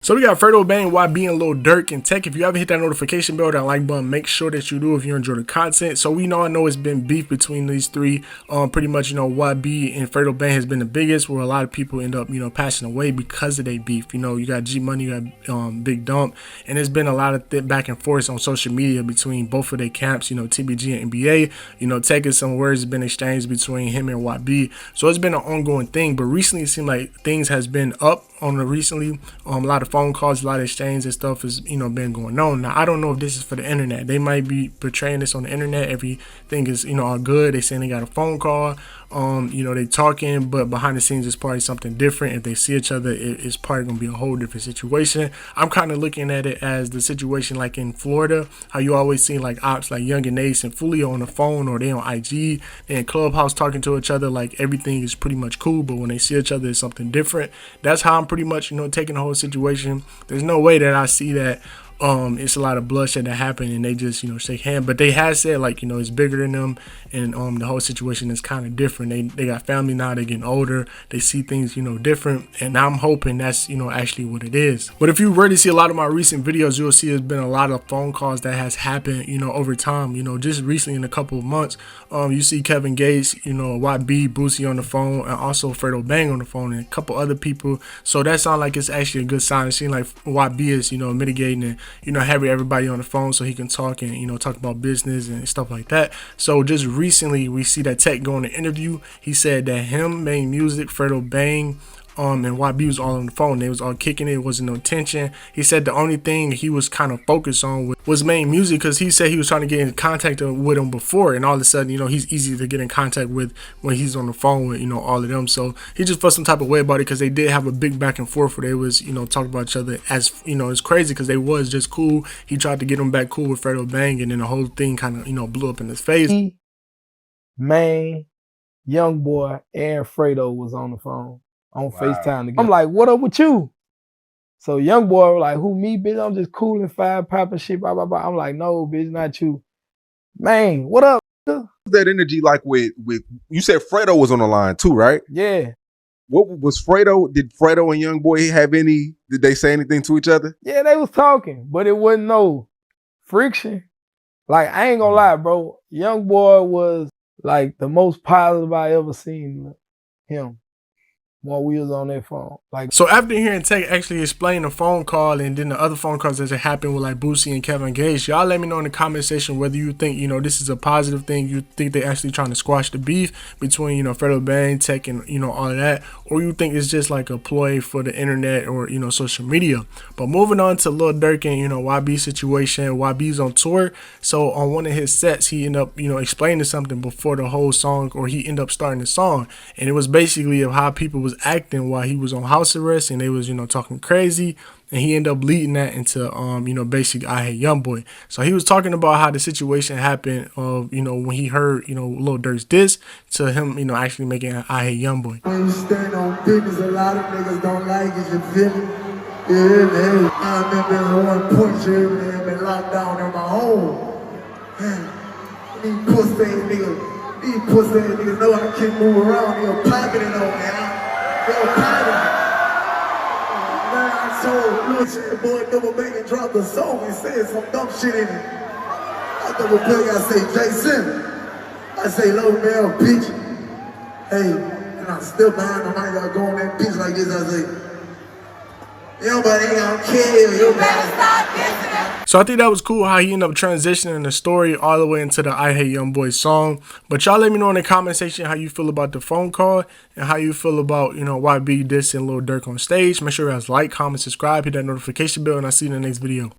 So we got Fredo, Bang, YB, and Lil Durk and Tech. If you haven't hit that notification bell, that like button, make sure that you do if you enjoy the content. So I know it's been beef between these three. Pretty much, YB and Fredo Bang has been the biggest, where a lot of people end up, passing away because of their beef. You got G Money, you got Big Dump, and there's been a lot of back and forth on social media between both of their camps, TBG and NBA. Tech and some words have been exchanged between him and YB. So it's been an ongoing thing, but recently it seemed like things has been up on the recently. A lot of phone calls, a lot of exchange and stuff has been going on. Now I don't know if this is for the internet. They might be portraying this on the internet. Everything is all good. They saying they got a phone call. They talking, but behind the scenes it's probably something different. If they see each other, it's probably gonna be a whole different situation. I'm kind of looking at it as the situation like in Florida, how you always see like ops like Young and Ace and Fulio on the phone, or they on IG, they in Clubhouse talking to each other like everything is pretty much cool, but when they see each other it's something different. That's how I'm pretty much taking the whole situation. There's no way that I see that it's a lot of bloodshed that happened and they just shake hands, but they have said like it's bigger than them, and the whole situation is kind of different. They got family now, they're getting older, they see things different, and I'm hoping that's actually what it is. But if you really see a lot of my recent videos, you'll see there's been a lot of phone calls that has happened over time. Just recently in a couple of months, you see Kevin Gates, YB, Boosie on the phone, and also Fredo Bang on the phone, and a couple other people. So that sounds like it's actually a good sign. It seems like YB is mitigating and having everybody on the phone so he can talk and talk about business and stuff like that. So just recently we see that Tech go on an interview. He said that him made music, Fredo Bang, and YB was all on the phone. They was all kicking it. It wasn't no tension. He said the only thing he was kind of focused on was main music, because he said he was trying to get in contact with him before, and all of a sudden he's easy to get in contact with when he's on the phone with all of them. So he just felt some type of way about it, because they did have a big back and forth where they was talking about each other. As it's crazy because they was just cool. He tried to get him back cool with Fredo Bang, and then the whole thing kind of blew up in his face. Man, YoungBoy and Fredo was on the phone on FaceTime together. I'm like, what up with you? So YoungBoy was like, who, me, bitch? I'm just cool and fire popping shit, blah, blah, blah. I'm like, no, bitch, not you. Man, what up? That energy like with you said Fredo was on the line too, right? Yeah. What was Fredo? Did Fredo and YoungBoy have did they say anything to each other? Yeah, they was talking, but it wasn't no friction. Like, I ain't gonna lie, bro. YoungBoy was like the most positive I ever seen him while we was on that phone. So after hearing Tech actually explain the phone call and then the other phone calls that happened with like Boosie and Kevin Gates, y'all let me know in the comment section whether you think this is a positive thing, you think they actually trying to squash the beef between Fredo Bang, Tech, and all of that, or you think it's just like a ploy for the internet or social media. But moving on to Lil Durk and YB situation. YB's on tour, so on one of his sets he ended up explaining something before the whole song, or he ended up starting the song, and it was basically of how people was acting while he was on house arrest, and they was talking crazy, and he ended up leading that into basically I Hate YoungBoy. So he was talking about how the situation happened of when he heard Lil Durk's diss to him actually making I Hate YoungBoy. When you stand on business, a lot of niggas don't like it, you feel me? Yeah, man. I remember one point you had been locked down in my home. These pussy niggas know I can't move around. They're popping it on, man. I told shit, boy, double back and dropped the song and said some dumb shit in it. I double back, I say, Jason. I say, low male, bitch. Hey, and I'm still behind the mic, I go on that bitch like this, I say, nobody ain't gonna kill you, better stop dissing. So I think that was cool how he ended up transitioning the story all the way into the I Hate YoungBoy song. But y'all let me know in the comment section how you feel about the phone call and how you feel about YB dissing Lil Durk on stage. Make sure you guys like, comment, subscribe, hit that notification bell, and I'll see you in the next video.